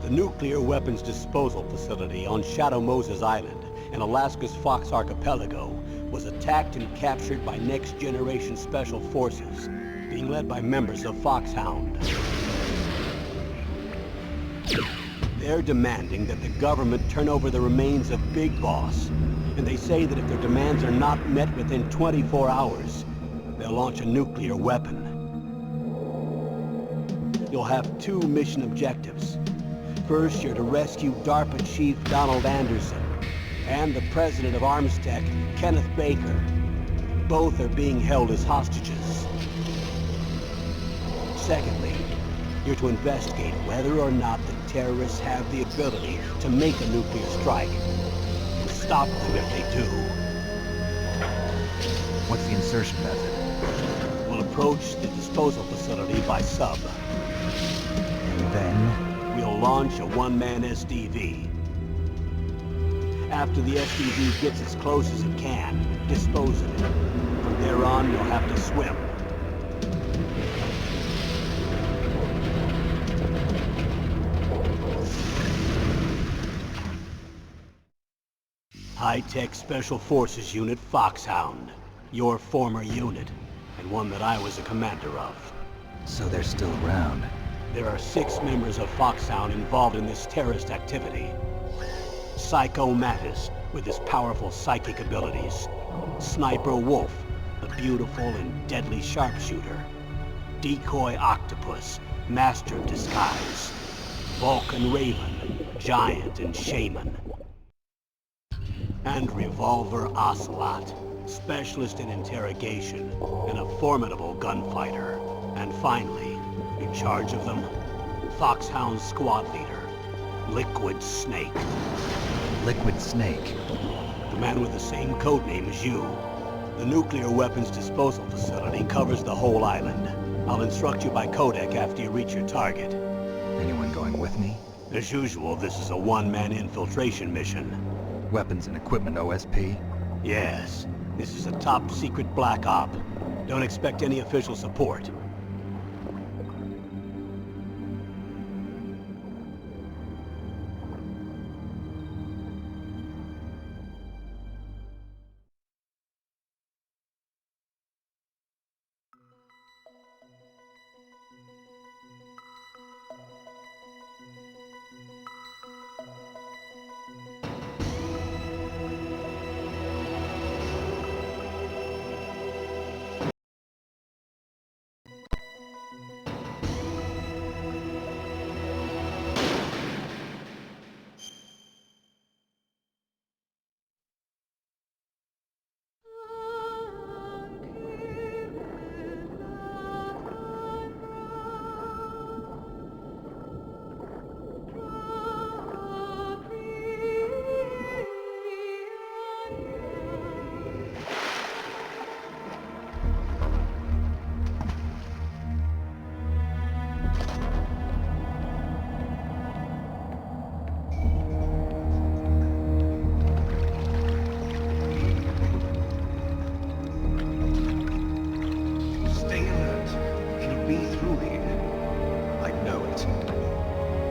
The nuclear weapons disposal facility on Shadow Moses Island in Alaska's Fox Archipelago was attacked and captured by next-generation special forces, being led by members of Foxhound. They're demanding that the government turn over the remains of Big Boss, and they say that if their demands are not met within 24 hours, they'll launch a nuclear weapon. You'll have two mission objectives. First, you're to rescue DARPA Chief Donald Anderson and the president of Armstech, Kenneth Baker. Both are being held as hostages. Secondly, you're to investigate whether or not the terrorists have the ability to make a nuclear strike and stop them if they do. What's the insertion method? We'll approach the disposal facility by sub. And then? We'll launch a one-man SDV. After the SDV gets as close as it can, dispose of it. From there on, you'll have to swim. High-tech Special Forces Unit Foxhound. Your former unit, and one that I was a commander of. So they're still around. There are 6 members of Foxhound involved in this terrorist activity. Psycho Mattis, with his powerful psychic abilities. Sniper Wolf, the beautiful and deadly sharpshooter. Decoy Octopus, master of disguise. Vulcan Raven, giant and shaman. And Revolver Ocelot, specialist in interrogation and a formidable gunfighter. And finally, in charge of them, Foxhound's squad leader, Liquid Snake. Liquid Snake? The man with the same codename as you. The nuclear weapons disposal facility covers the whole island. I'll instruct you by codec after you reach your target. Anyone going with me? As usual, this is a one-man infiltration mission. Weapons and equipment OSP? Yes. This is a top-secret black op. Don't expect any official support.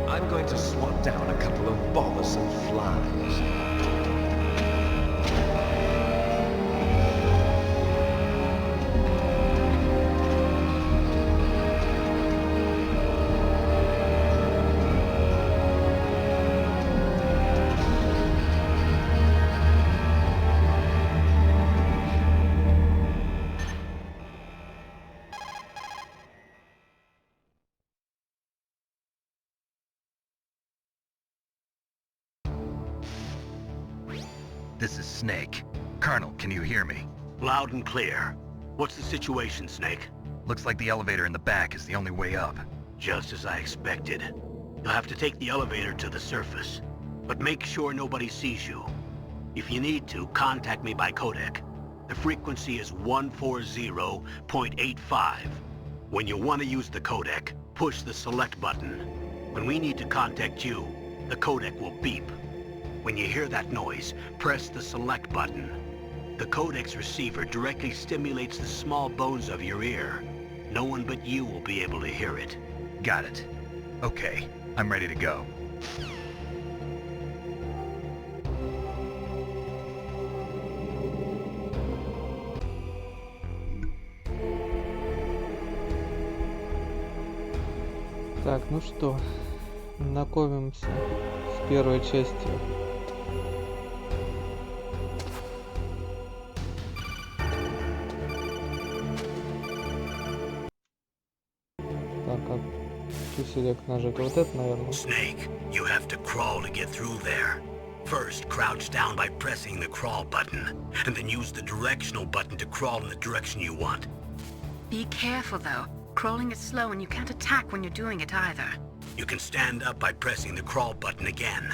I'm going to swat down a couple of bothersome flies. This is Snake. Colonel, can you hear me? Loud and clear. What's the situation, Snake? Looks like the elevator in the back is the only way up. Just as I expected. You'll have to take the elevator to the surface. But make sure nobody sees you. If you need to, contact me by codec. The frequency is 140.85. When you want to use the codec, push the select button. When we need to contact you, the codec will beep. When you hear that noise, press the select button. The codec's receiver directly stimulates the small bones of your ear. No one but you will be able to hear it. Got it. Okay, I'm ready to go. Так, ну что, знакомимся с первой частью. Так, а селект нажать? Вот это, наверное. Snake, you have to crawl to get through there. First, crouch down by pressing the crawl button, and then use the directional button to crawl in the direction you want. Be careful, though. Crawling is slow and you can't attack when you're doing it either. You can stand up by pressing the crawl button again.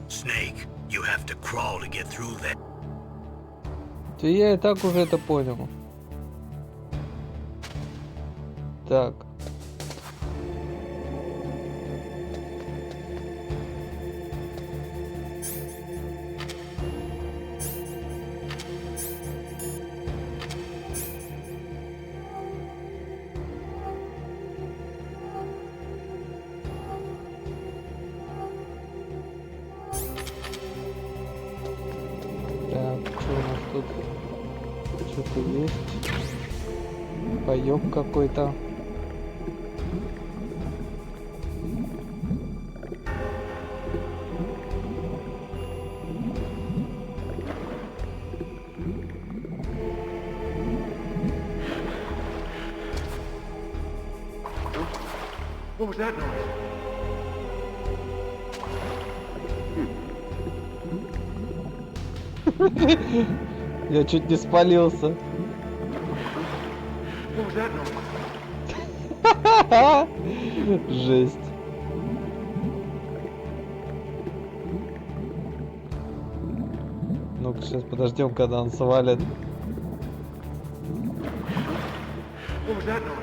Snake, you have to crawl to get through there. Я и так уже это понял. Так. Что у нас тут? Что-то есть. Паёк какой-то. What was that noise? Я чуть не спалился. What was that noise? Жесть. Ну-ка, сейчас подождем, когда он свалит. What was that noise?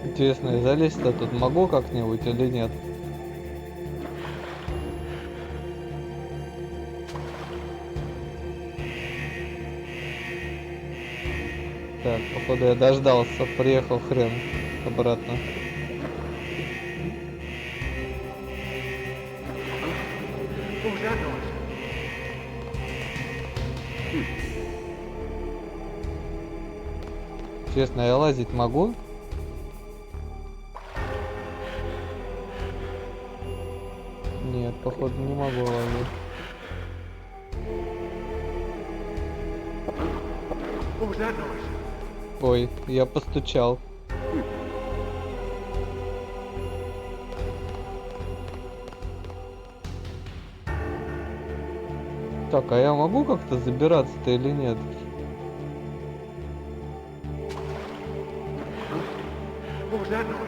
Интересно, я залезть-то тут могу как-нибудь или нет? Так, походу я дождался, приехал хрен обратно. What was that noise? Честно, я лазить могу? Нет, походу не могу лазить. What was that noise? Ой, я постучал. Так, а я могу как-то забираться-то или нет? What was that noise?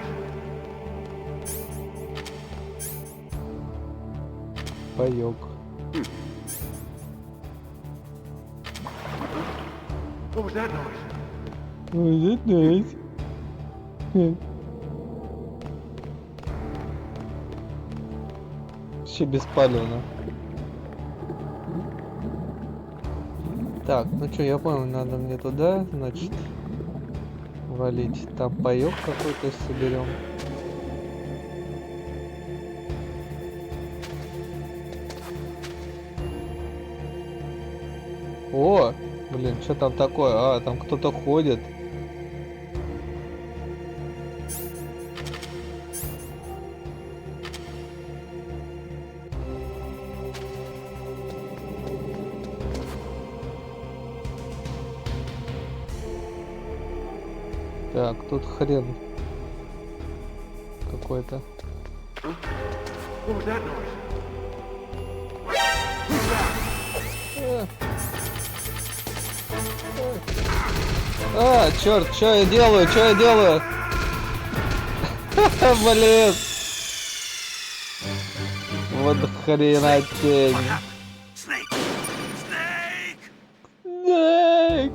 Паёк. What was that noise? Ой, это nice. Вообще беспалевно. Так, ну что, я понял, надо мне туда, значит, валить. Там паёк какой-то соберем. О, блин, что там такое? А, там кто-то ходит. Так, тут хрен какой-то. What was that noise? Черт, что я делаю? Что я делаю? Блин. Вот хренотень. Snake! Snake! Снейк.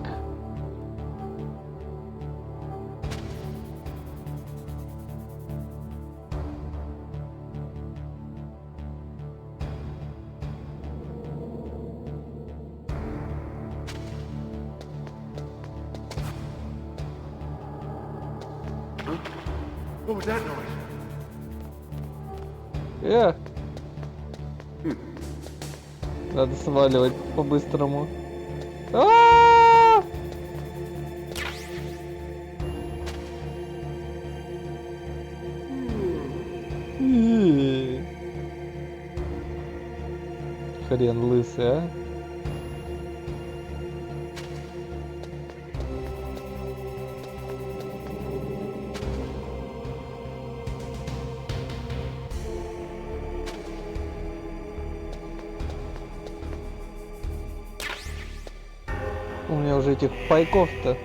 What was that noise? Надо сваливать по-быстрому. А-а-а! Хрен лысый, а? У меня уже этих пайков-то.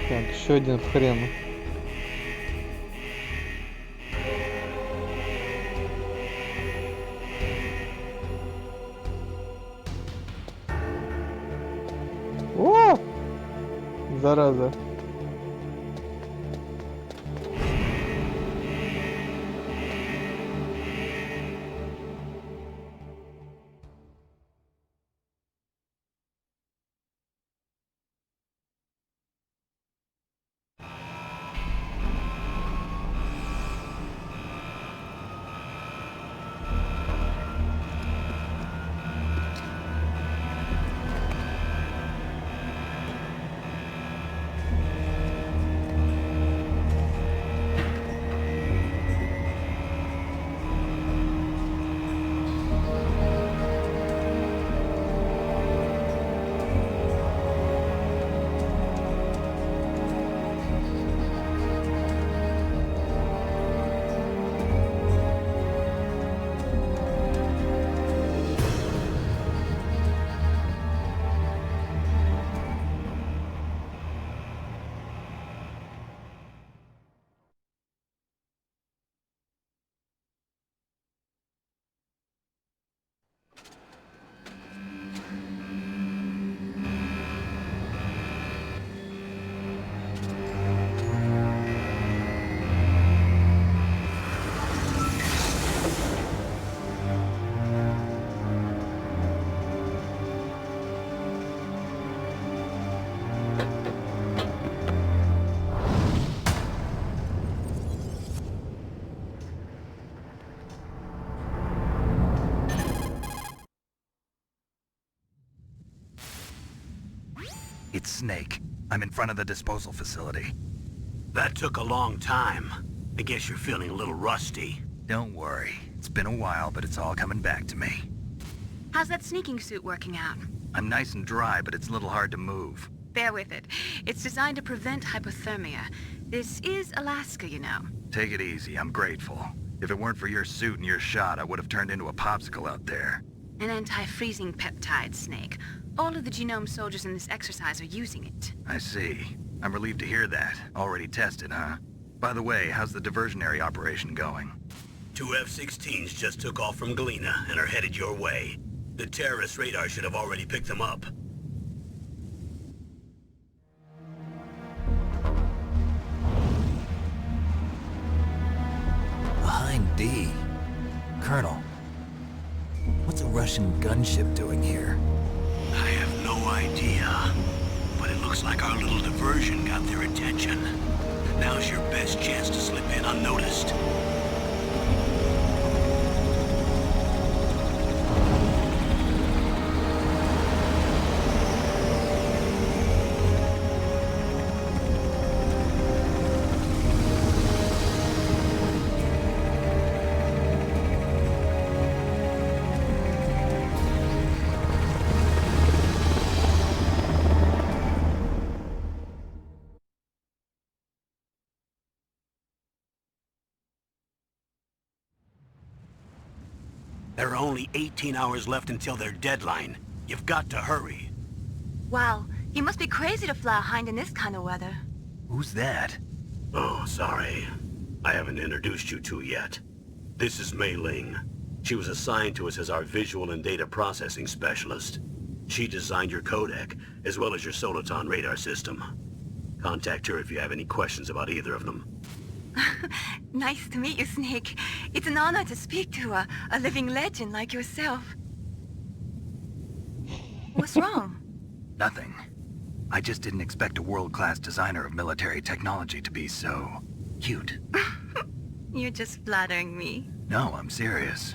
Так, еще один хрен. О! Зараза. It's Snake. I'm in front of the disposal facility. That took a long time. I guess you're feeling a little rusty. Don't worry. It's been a while, but it's all coming back to me. How's that sneaking suit working out? I'm nice and dry, but it's a little hard to move. Bear with it. It's designed to prevent hypothermia. This is Alaska, you know. Take it easy. I'm grateful. If it weren't for your suit and your shot, I would have turned into a popsicle out there. An anti-freezing peptide, Snake. All of the genome soldiers in this exercise are using it. I see. I'm relieved to hear that. Already tested, huh? By the way, how's the diversionary operation going? 2 F-16s just took off from Galena and are headed your way. The terrorist radar should have already picked them up. Behind D. Colonel, what's a Russian gunship doing here? I have no idea, but it looks like our little diversion got their attention. Now's your best chance to slip in unnoticed. There are only 18 hours left until their deadline. You've got to hurry. Wow, you must be crazy to fly a hind in this kind of weather. Who's that? Oh, sorry. I haven't introduced you to yet. This is Mei Ling. She was assigned to us as our visual and data processing specialist. She designed your codec, as well as your Soliton radar system. Contact her if you have any questions about either of them. Nice to meet you, Snake. It's an honor to speak to a living legend like yourself. What's wrong? Nothing. I just didn't expect a world-class designer of military technology to be so... cute. You're just flattering me. No, I'm serious.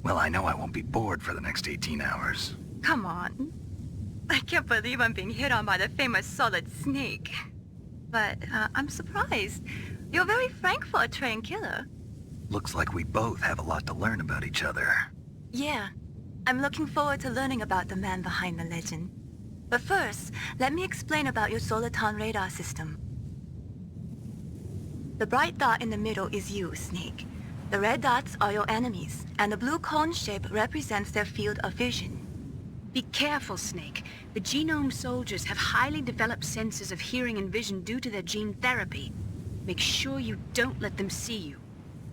Well, I know I won't be bored for the next 18 hours. Come on. I can't believe I'm being hit on by the famous Solid Snake. But I'm surprised. You're very frank for a trained killer. Looks like we both have a lot to learn about each other. Yeah. I'm looking forward to learning about the man behind the legend. But first, let me explain about your Soliton radar system. The bright dot in the middle is you, Snake. The red dots are your enemies, and the blue cone shape represents their field of vision. Be careful, Snake. The genome soldiers have highly developed senses of hearing and vision due to their gene therapy. Make sure you don't let them see you.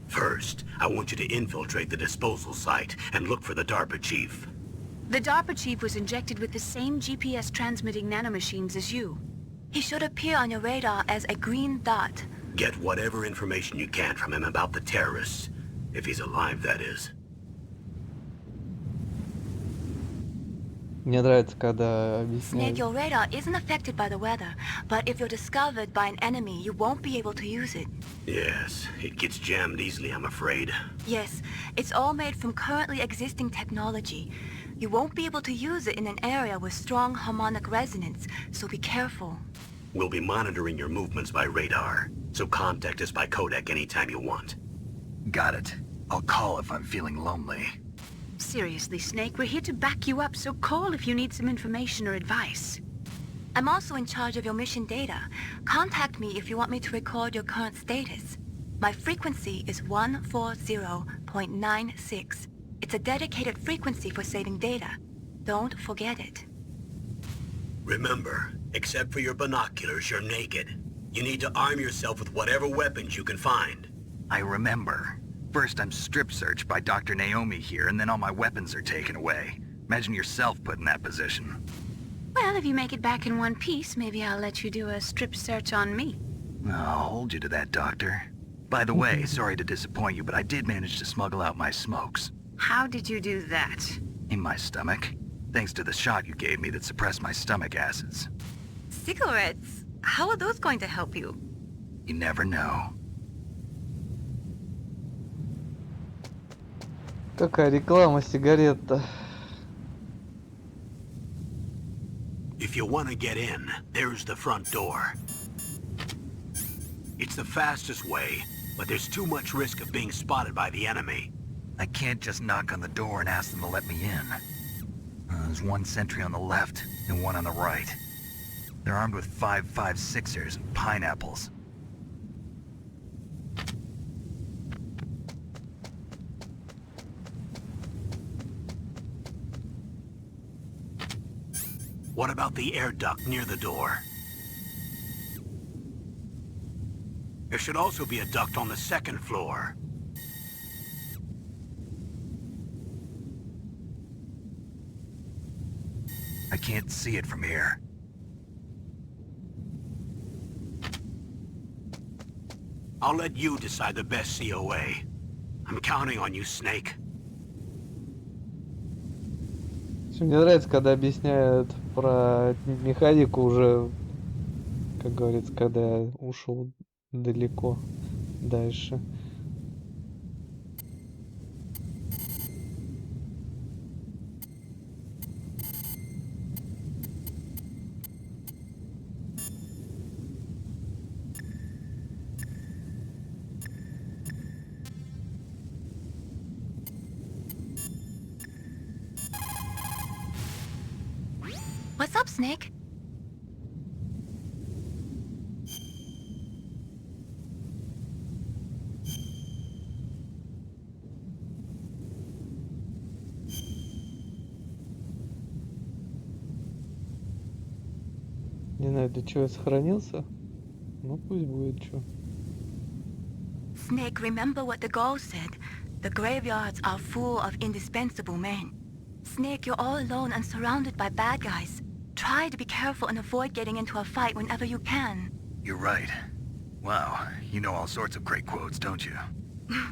First, I want you to infiltrate the disposal site and look for the DARPA chief. The DARPA chief was injected with the same GPS transmitting nanomachines as you. He should appear on your radar as a green dot. Get whatever information you can from him about the terrorists. If he's alive, that is. Мне нравится, когда Snake, объясняют. your radar isn't affected by the weather, but if you're discovered by an enemy, you won't be able to use it. Yes, it gets jammed easily, I'm afraid. Yes, it's all made from currently existing technology. You won't be able to use it in an area with strong harmonic resonance, so be careful. We'll be monitoring your movements by radar, so contact us by codec anytime you want. Got it. I'll call if I'm feeling lonely. Seriously, Snake, we're here to back you up, so call if you need some information or advice. I'm also in charge of your mission data. Contact me if you want me to record your current status. My frequency is 140.96. It's a dedicated frequency for saving data. Don't forget it. Remember, except for your binoculars, you're naked. You need to arm yourself with whatever weapons you can find. I remember. First I'm strip searched by Dr. Naomi here, and then all my weapons are taken away. Imagine yourself put in that position. Well, if you make it back in one piece, maybe I'll let you do a strip search on me. I'll hold you to that, Doctor. By the way, sorry to disappoint you, but I did manage to smuggle out my smokes. How did you do that? In my stomach. Thanks to the shot you gave me that suppressed my stomach acids. Cigarettes? How are those going to help you? You never know. Какая реклама сигарет-то? If you want to get in, there's the front door. It's the fastest way, but there's too much risk of being spotted by the enemy. I can't just knock on the door and ask them to let me in. There's one sentry on the left and one on the right. They're armed with 5.56ers and pineapples. What about the air duct near the door? There should also be a duct on the second floor. I can't see it from here. I'll let you decide the best COA. I'm counting on you, Snake. Мне нравится, когда объясняют про механику уже, как говорится, когда я ушел далеко дальше. What's up, Snake? знаю, для чего я сохранился. Ну пусть будет что. Snake, remember what the girl said. The graveyards are full of indispensable men. Snake, you're all alone and surrounded by bad guys. Try to be careful and avoid getting into a fight whenever you can. You're right. Wow, you know all sorts of great quotes, don't you?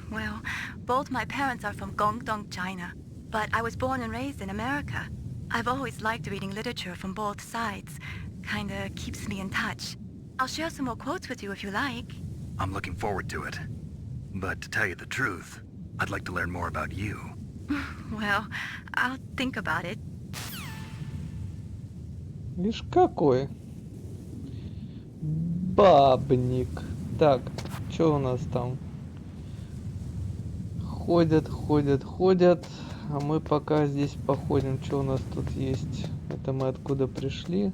Well, both my parents are from Guangdong, China. But I was born and raised in America. I've always liked reading literature from both sides. Kinda keeps me in touch. I'll share some more quotes with you if you like. I'm looking forward to it. But to tell you the truth, I'd like to learn more about you. Well, I'll think about it. Видишь, какой бабник. Так, что у нас там? Ходят, ходят, ходят. А мы пока здесь походим. Что у нас тут есть? Это мы откуда пришли?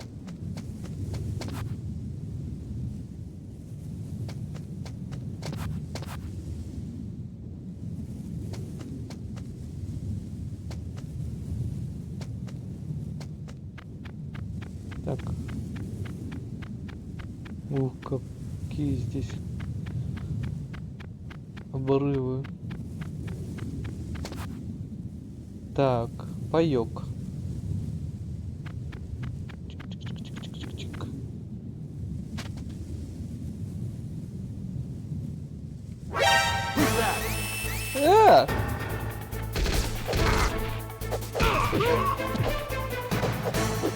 Так. Ух, какие здесь обрывы. Так, паёк. Чик-чик-чик-чик-чик-чик.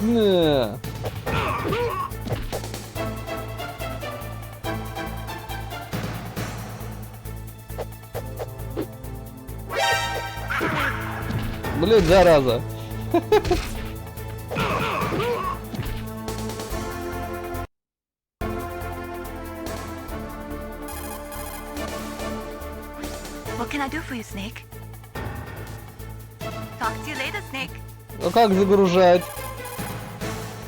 Не. Блин, зараза. What can I do for you, Snake? Talk to you later, Snake. Ну как загружать?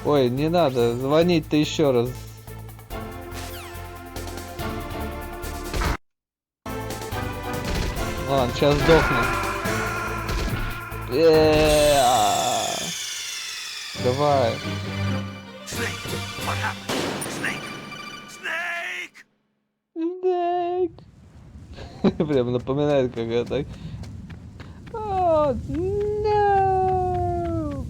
Ой, не надо, звонить-то еще раз. Ладно, сейчас сдохну. Давай. Snake! What happened? Snake! Snake! Snake. Прям напоминает, как это. Oh, no.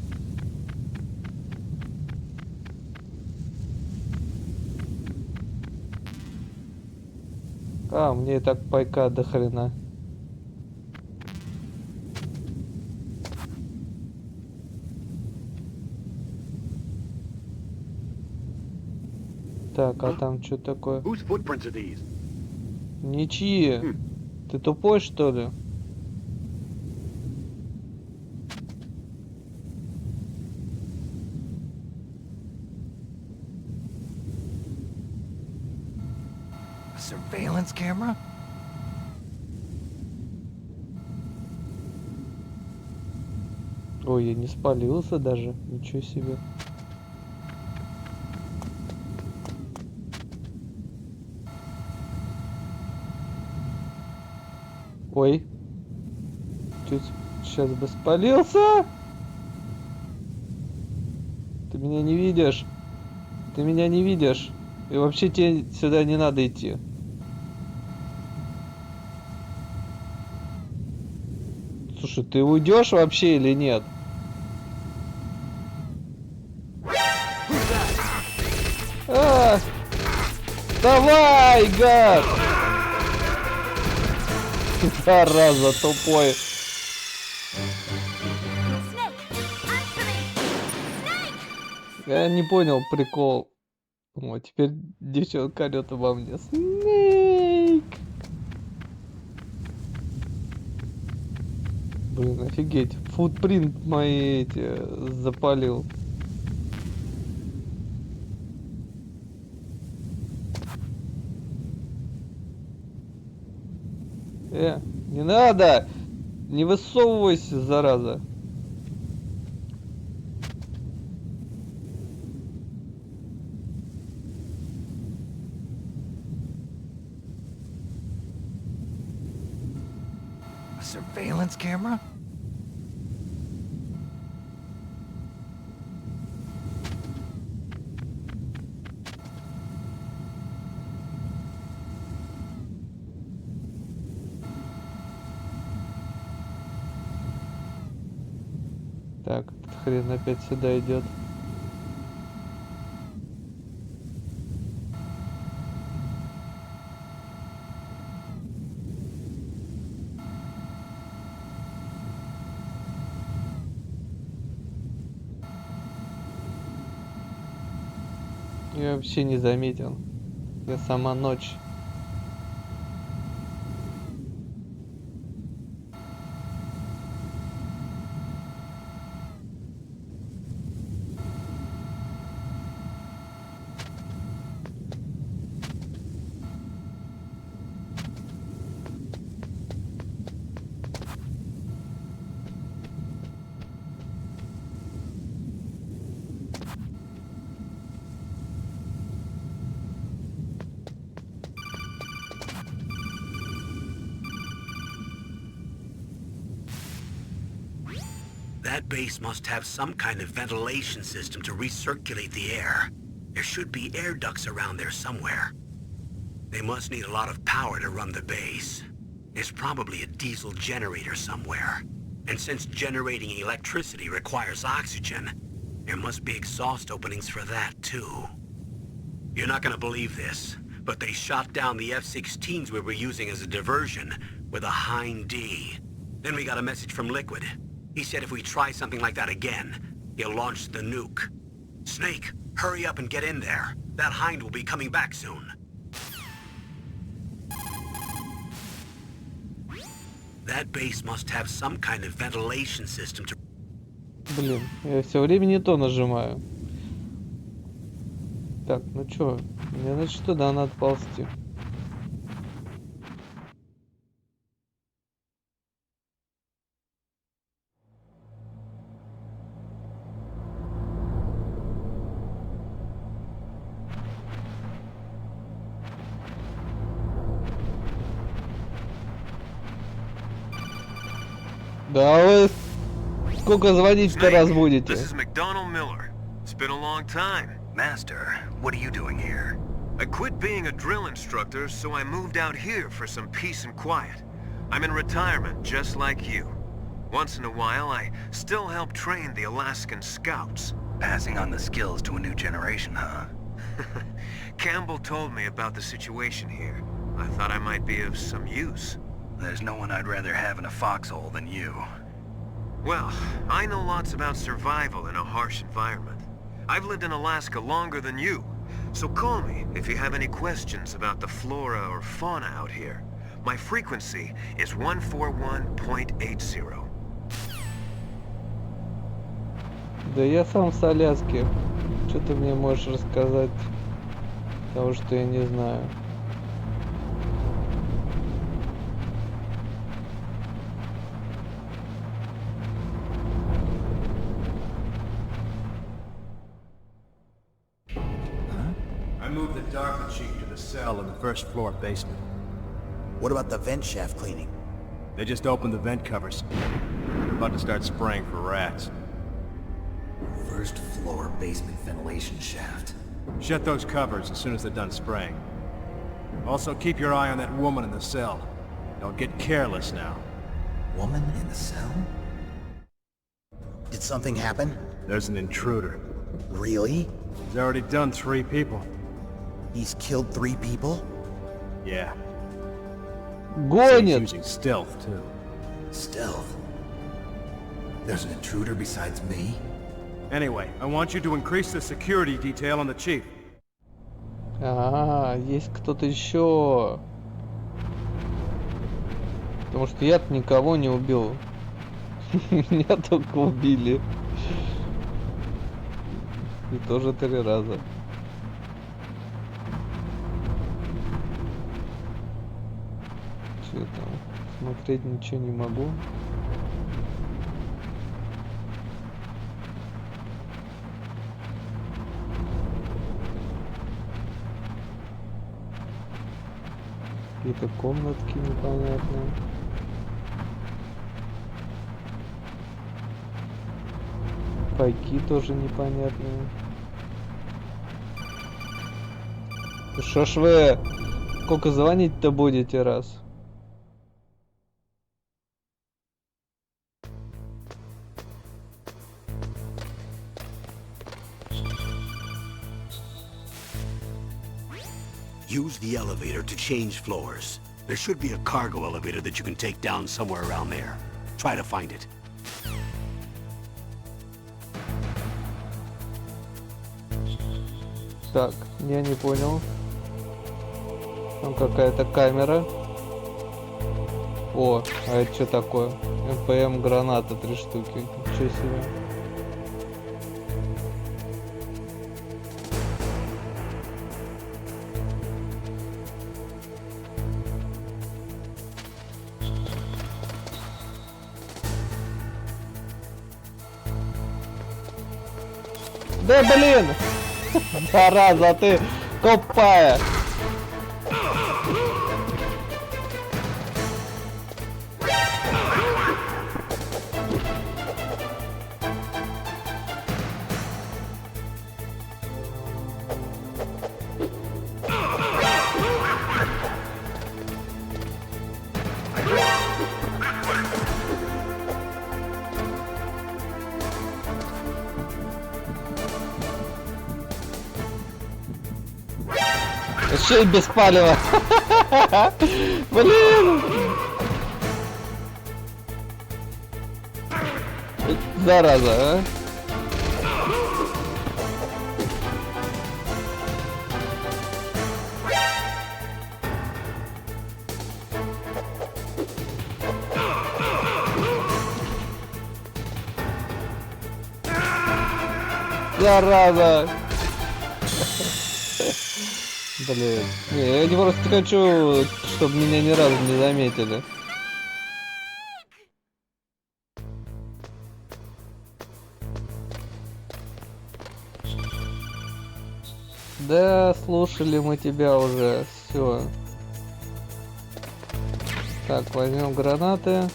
А, мне и так пайка до хрена. Так, а там что такое? Whose footprints are these? Ничьи. Ты тупой, что ли? A surveillance camera? Ой, я не спалился даже. Ничего себе. Ой. Чуть сейчас бы спалился. Ты меня не видишь. Ты меня не видишь. И вообще тебе сюда не надо идти. Слушай, ты уйдешь вообще или нет? А! Давай, гад! Зараза тупой. Я не понял прикол. О, теперь девчонка орёт обо мне. Снейк! Блин, офигеть. Футпринт мои эти запалил. Не надо! Не высовывайся, зараза. A surveillance camera? Так, этот хрен опять сюда идет. Я вообще не заметил. Я сама ночь. That base must have some kind of ventilation system to recirculate the air. There should be air ducts around there somewhere. They must need a lot of power to run the base. There's probably a diesel generator somewhere. And since generating electricity requires oxygen, there must be exhaust openings for that too. You're not gonna believe this, but they shot down the F-16s we were using as a diversion with a Hind D. Then we got a message from Liquid. He said if we try something like that again, he'll launch the nuke. Snake, hurry up and get in there. That Hind will be coming back soon. That base must have some kind of ventilation system to... Блин, я все время не то нажимаю. Так, ну чё, мне значит туда надо ползти. Да вы сколько звонить-то раз будете? This is McDonald Miller. It's been a long time. Master, what are you doing here? I quit being a drill instructor, so I moved out here for some peace and quiet. I'm in retirement, just like you. Once in a while, I still help train the Alaskan Scouts. Passing on the skills to a new generation, huh? Campbell told me about the situation here. I thought I might be of some use. There's no one I'd rather have in a foxhole than you. Well, I know lots about survival in a harsh environment. I've lived in Alaska longer than you, so call me if you have any questions about the flora or fauna out here. My frequency is 141.80. Да я сам с Аляски. Что ты мне можешь рассказать того, что я не знаю? I moved the DARPA chief to the cell in the first floor basement. What about the vent shaft cleaning? They just opened the vent covers. They're about to start spraying for rats. First floor basement ventilation shaft. Shut those covers as soon as they're done spraying. Also, keep your eye on that woman in the cell. Don't get careless now. Woman in the cell? Did something happen? There's an intruder. Really? He's already done 3 people. He's killed 3 people? Yeah. He's Гонит! using stealth, too. Stealth? There's an intruder besides me? Anyway, I want you to increase the security detail on the chief. А, есть кто-то еще. Потому что я-то никого не убил. Меня только убили. И тоже 3 раза. Что там? Смотреть ничего не могу. Какие-то комнатки непонятные. Пайки тоже непонятные. Да шо ж вы сколько звонить-то будете раз? Use the elevator to change floors. There should be a cargo elevator that you can take down somewhere around there. Try to find it. Так, я не понял. Там какая-то камера. О, а это что такое? МПМ граната 3 штуки. Ничего себе. Да блин! Зараза, ты копая! Еще и без палева. Блин. Зараза, а? Зараза. Блин. Не, я не просто хочу, чтобы меня ни разу не заметили. Да, слушали мы тебя уже. Все. Так, возьмем гранаты.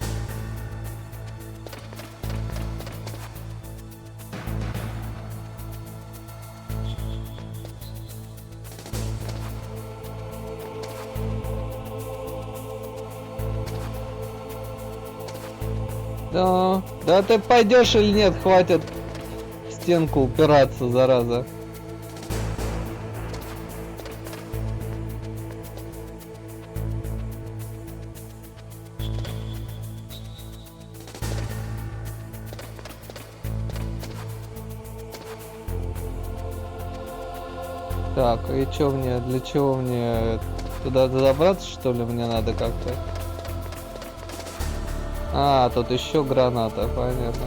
Да, да ты пойдешь или нет, хватит в стенку упираться, зараза. Так, и чё мне, для чего мне туда добраться, что ли, мне надо как-то? А, тут еще граната, понятно.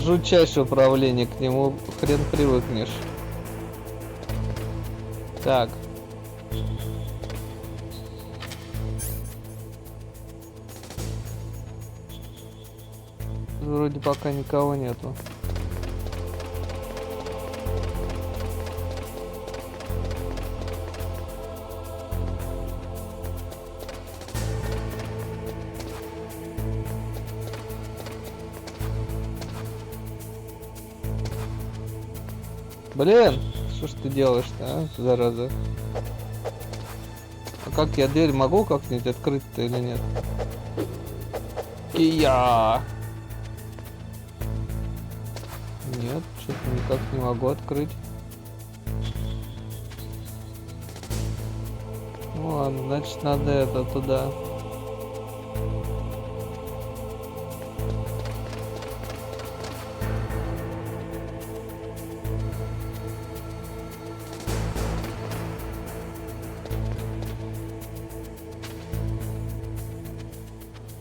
Жутчайшее управление, к нему хрен привыкнешь. Так. Вроде пока никого нету. Блин, что ж ты делаешь-то, а, зараза? А как я дверь могу как-нибудь открыть-то или нет? И я. Нет, что-то никак не могу открыть. Ну ладно, значит надо это туда.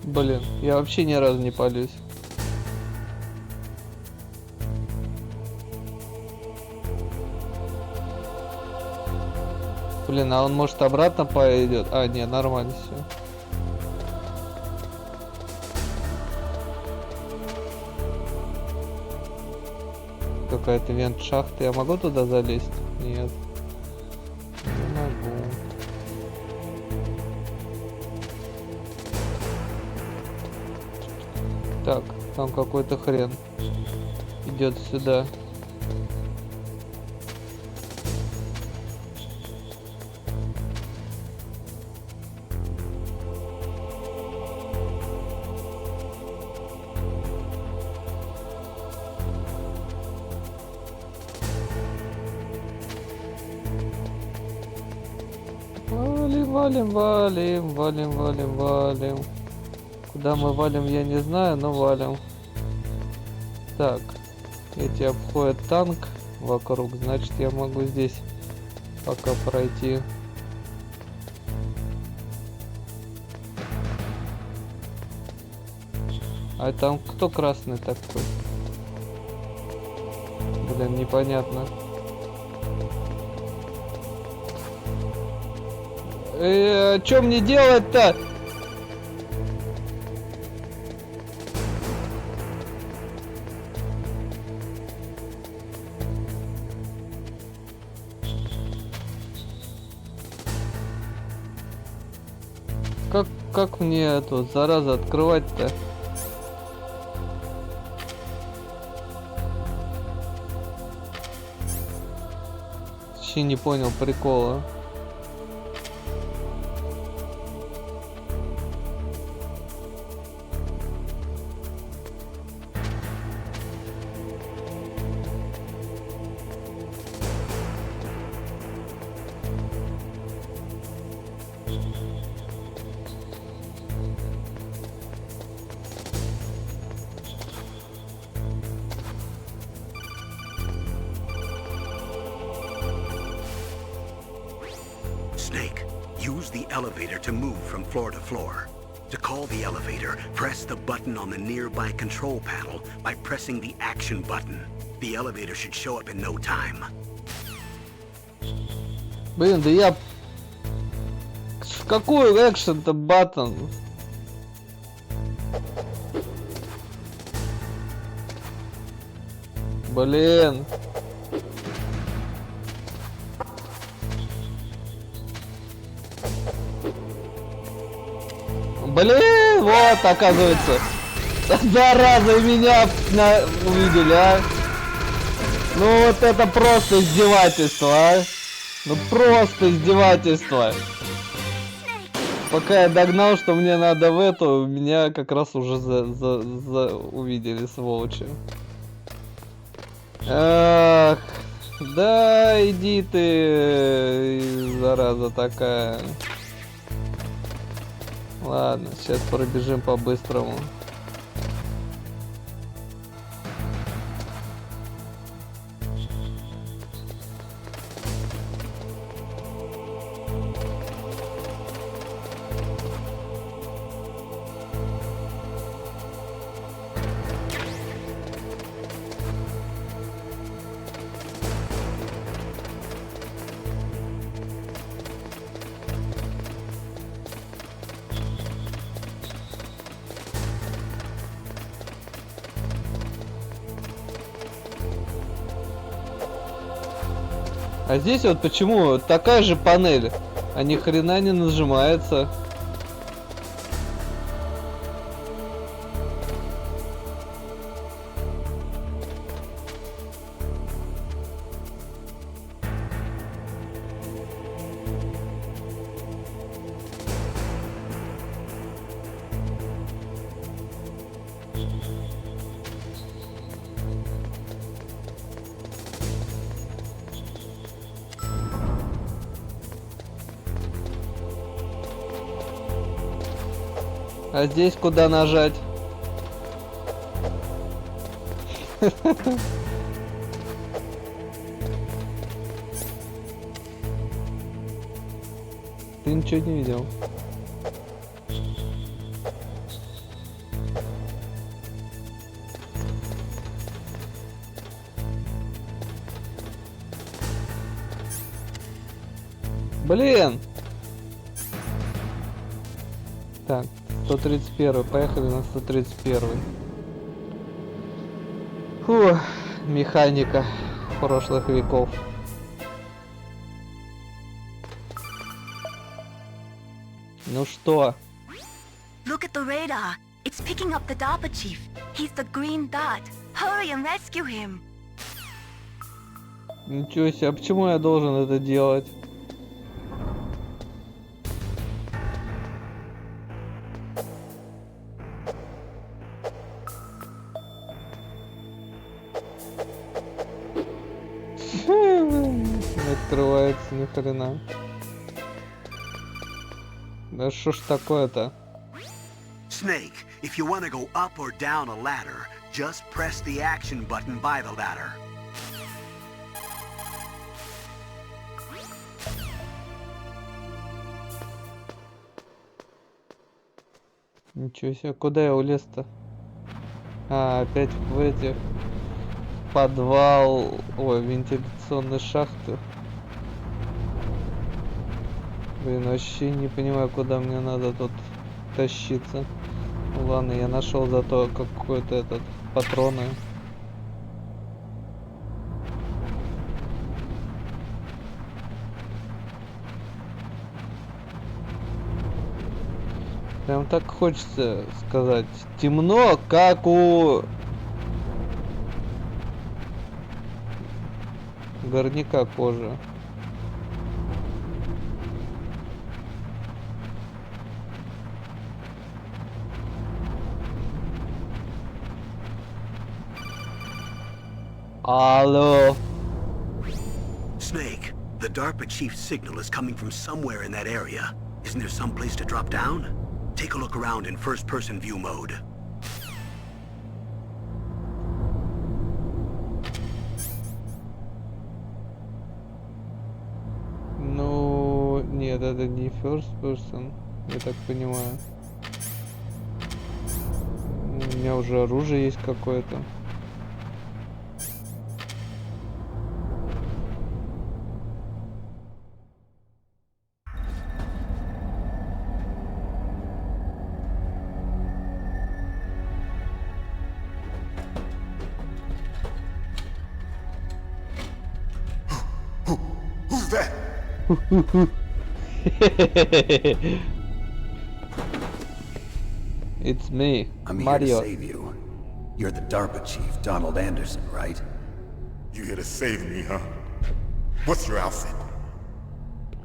Блин, я вообще ни разу не палюсь. Блин, а он может обратно пойдет? А, не, нормально все. Какая-то вент-шахта. Я могу туда залезть? Нет. Не могу. Так, там какой-то хрен идет сюда. Валим, валим, валим, валим, валим. Куда мы валим, я не знаю, но валим. Так, эти обходят танк вокруг, значит я могу здесь пока пройти. А там кто красный такой? Блин, непонятно. Что мне делать-то? Как мне эту заразу открывать-то? Вообще не понял прикола. Snake, use the elevator to move from floor to floor. To call the elevator, press the button on the nearby control panel by pressing the action button. The elevator should show up in no time. Блин, да я... Какой экшен-то баттон? Блин. Блин, вот, оказывается. Зараза, меня увидели, а. Ну вот это просто издевательство, а. Ну просто издевательство. Пока я догнал, что мне надо в эту, меня как раз уже увидели, сволочи. Ах, да иди ты, зараза такая. Ладно, сейчас пробежим по-быстрому. А здесь вот почему такая же панель, а ни хрена не нажимается. А здесь куда нажать? Ты ничего не видел. Блин! Так, 131, поехали на 131. Фух, механика прошлых веков. Ну что? Look at the radar. It's picking up the DARPA chief. He's the green dot. Hurry and rescue him. Ничего себе, а почему я должен это делать? Не открывается ни хрена. Да что ж такое-то? Snake, if you want to go up or down a ladder, just press the action button by the ladder. Ничего себе, куда я улез-то? А, опять в эти... Подвал... Ой, вентиляционные шахты. Блин, вообще не понимаю, куда мне надо тут тащиться. Ладно, я нашел зато какой-то этот... патроны. Прям так хочется сказать. Темно, как у... горняка кожи. Алло. Snake, the DARPA chief's signal is coming from somewhere in that area. Isn't there some place to drop down? Take a look around in first-person view mode. Ну, нет, это не first person, я так понимаю. У меня уже оружие есть какое-то. Who's that? It's me, I'm here Mario. to save you. You're the DARPA chief, Donald Anderson, right? You here to save me, huh? What's your outfit?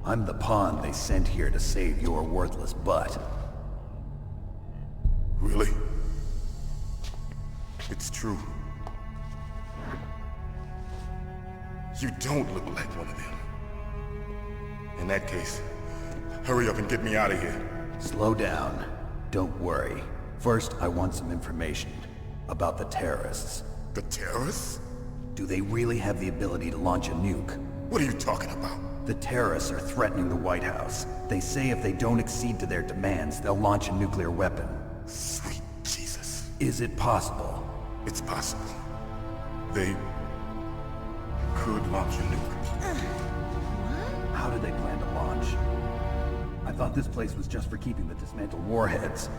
I'm the pawn they sent here to save your worthless butt. Really? It's true. You don't look like one of them. In that case, hurry up and get me out of here. Slow down. Don't worry. First, I want some information about the terrorists. The terrorists? Do they really have the ability to launch a nuke? What are you talking about? The terrorists are threatening the White House. They say if they don't accede to their demands, they'll launch a nuclear weapon. Sweet Jesus. Is it possible? It's possible. They could launch a nuke. How do they plan to launch? I thought this place was just for keeping the dismantled warheads.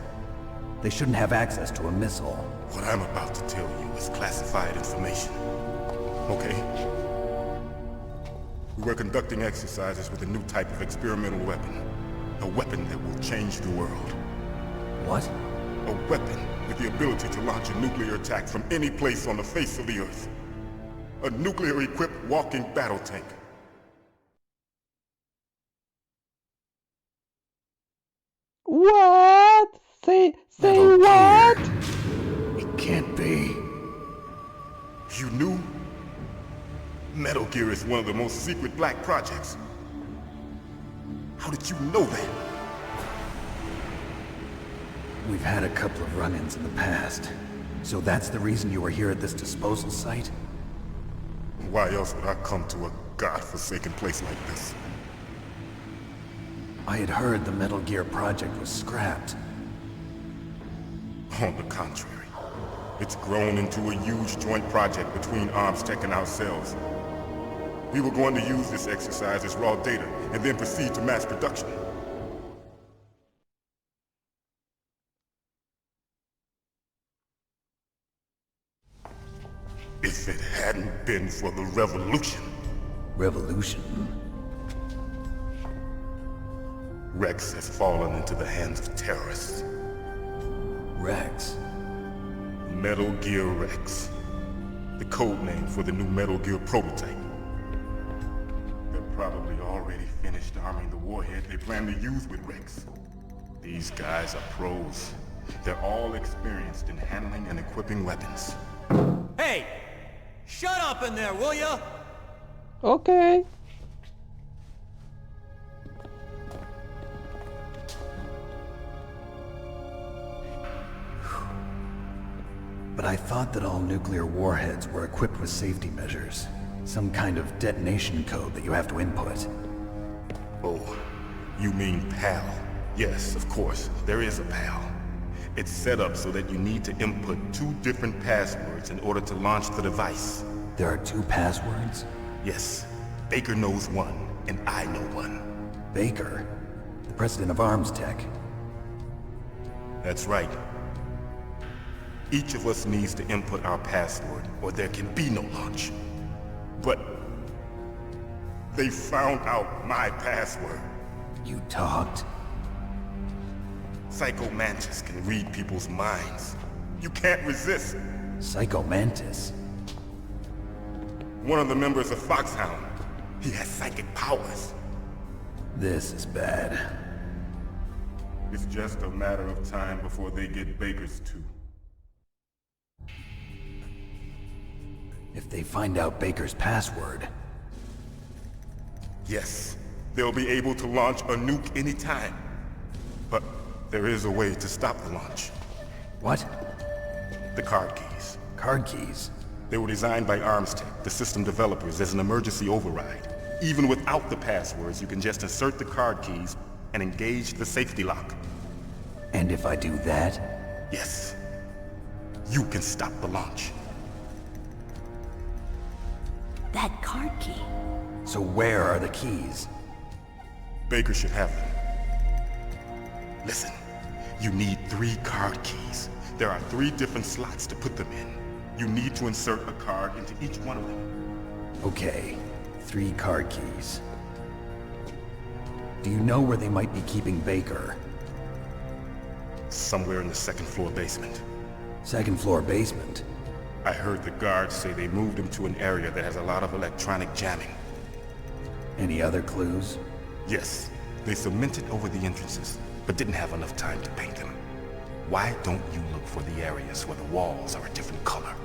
They shouldn't have access to a missile. What I'm about to tell you is classified information. Okay? We were conducting exercises with a new type of experimental weapon. A weapon that will change the world. What? A weapon with the ability to launch a nuclear attack from any place on the face of the Earth. A nuclear-equipped walking battle tank. What? Say Metal what? Gear. It can't be. You knew? Metal Gear is one of the most secret black projects. How did you know that? We've had a couple of run-ins in the past. So that's the reason you were here at this disposal site? Why else would I come to a god-forsaken place like this? I had heard the Metal Gear project was scrapped. On the contrary, it's grown into a huge joint project between ArmsTech and ourselves. We were going to use this exercise as raw data and then proceed to mass production. If it hadn't been for the revolution, Revolution? Rex has fallen into the hands of terrorists. Rex? Metal Gear Rex. The code name for the new Metal Gear prototype. They're probably already finished arming the warhead they plan to use with Rex. These guys are pros. They're all experienced in handling and equipping weapons. Hey! Shut up in there, will ya? Okay. but I thought that all nuclear warheads were equipped with safety measures. Some kind of detonation code that you have to input. Oh, you mean PAL? Yes, of course, there is a PAL. It's set up so that you need to input 2 different passwords in order to launch the device. There are 2 passwords? Yes, Baker knows one, and I know one. Baker? The president of Arms Tech. That's right. Each of us needs to input our password, or there can be no launch. But they found out my password. You talked? Psycho Mantis can read people's minds. You can't resist. Psycho Mantis? One of the members of Foxhound. He has psychic powers. This is bad. It's just a matter of time before they get Baker's too. If they find out Baker's password... Yes, they'll be able to launch a nuke anytime. But there is a way to stop the launch. What? The card keys. Card keys? They were designed by Arms Tech, the system developers, as an emergency override. Even without the passwords, you can just insert the card keys and engage the safety lock. And if I do that? Yes. You can stop the launch. That card key. So where are the keys? Baker should have them. Listen, you need 3 card keys. There are 3 different slots to put them in. You need to insert a card into each one of them. Okay, 3 card keys. Do you know where they might be keeping Baker? Somewhere in the 2nd floor basement. 2nd floor basement? I heard the guards say they moved him to an area that has a lot of electronic jamming. Any other clues? Yes, they cemented over the entrances, but didn't have enough time to paint them. Why don't you look for the areas where the walls are a different color?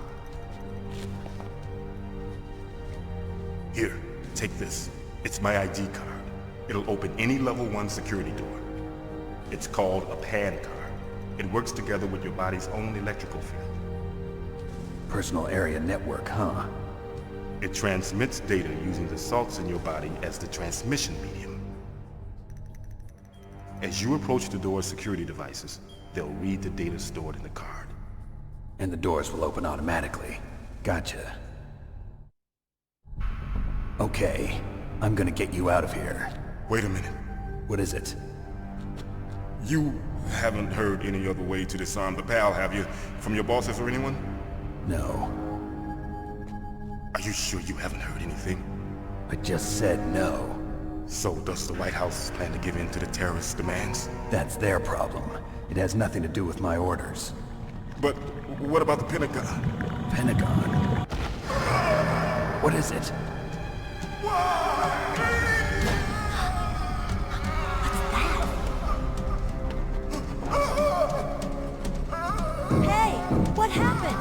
Here, take this. It's my ID card. It'll open any level 1 security door. It's called a PAN card. It works together with your body's own electrical field. Personal area network, huh? It transmits data using the salts in your body as the transmission medium. As you approach the door's security devices, they'll read the data stored in the card. And the doors will open automatically. Gotcha. Okay, I'm gonna get you out of here. Wait a minute. What is it? You haven't heard any other way to disarm the PAL, have you? From your bosses or anyone? No. Are you sure you haven't heard anything? I just said no. So does the White House plan to give in to the terrorists' demands? That's their problem. It has nothing to do with my orders. But what about the Pentagon? Pentagon? What is it? Hey, what happened?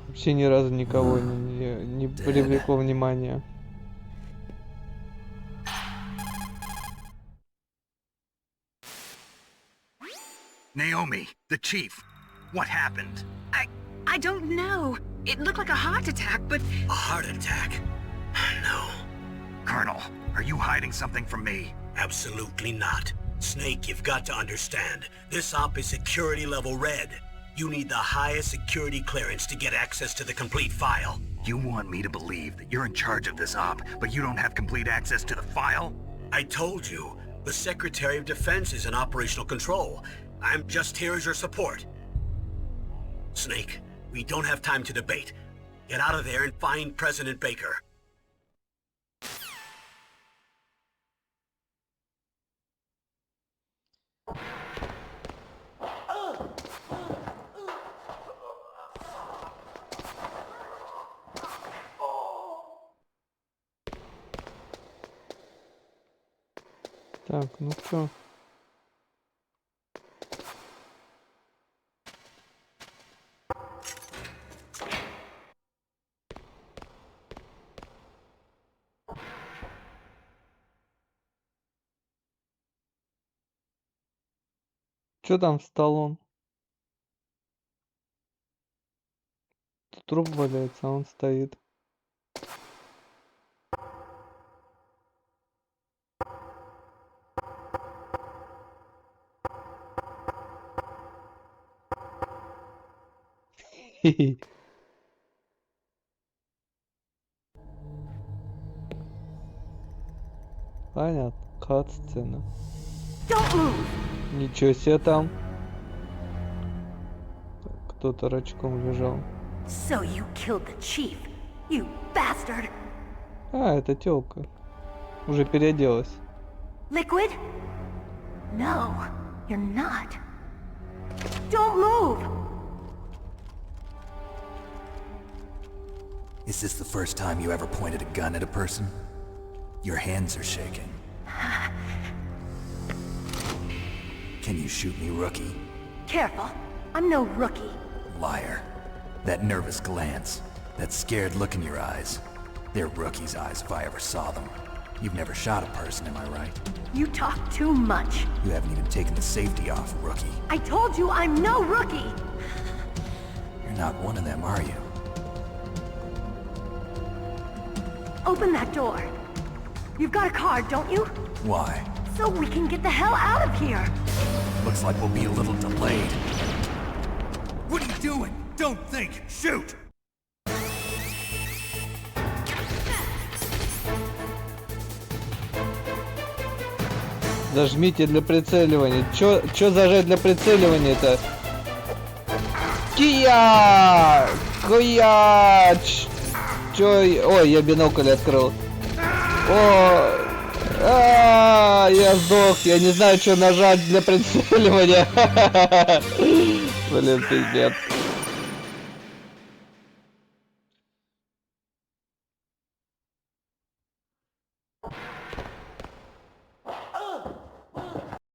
Вообще ни разу никого не привлекло внимания. Naomi, the chief. What happened? I don't know. It looked like a heart attack, but... A heart attack? No. Colonel, are you hiding something from me? Absolutely not. Snake, you've got to understand. This op is security level red. You need the highest security clearance to get access to the complete file. You want me to believe that you're in charge of this op, but you don't have complete access to the file? I told you. The Secretary of Defense is in operational control. I'm just here as your support. Snake, we don't have time to debate. Get out of there and find President Baker. Так, ну что? Чё там Сталлоне? Труп валяется, а он стоит. Понятно, кат-сцена. Ничего себе там. Кто-то рачком лежал. So you killed the chief, you bastard! А, это тёлка. Уже переоделась. Liquid? No, you're not. Don't move! Is this the first time you ever pointed a gun at a person? Your hands are shaking. Can you shoot me, rookie? Careful, I'm no rookie. Liar. That nervous glance, that scared look in your eyes. They're rookie's eyes if I ever saw them. You've never shot a person, am I right? You talk too much. You haven't even taken the safety off, rookie. I told you I'm no rookie! You're not one of them, are you? Open that door. You've got a card, don't you? Why? So we can get the hell out of here! Looks like we'll be a little delayed. What are you doing? Don't think! Shoot! Зажмите для прицеливания. Чё зажать для прицеливания-то? Кия! Кия! Чё? Ой, я бинокль открыл. О! Я сдох. Я не знаю, что нажать для прицеливания. Блин, пиздец.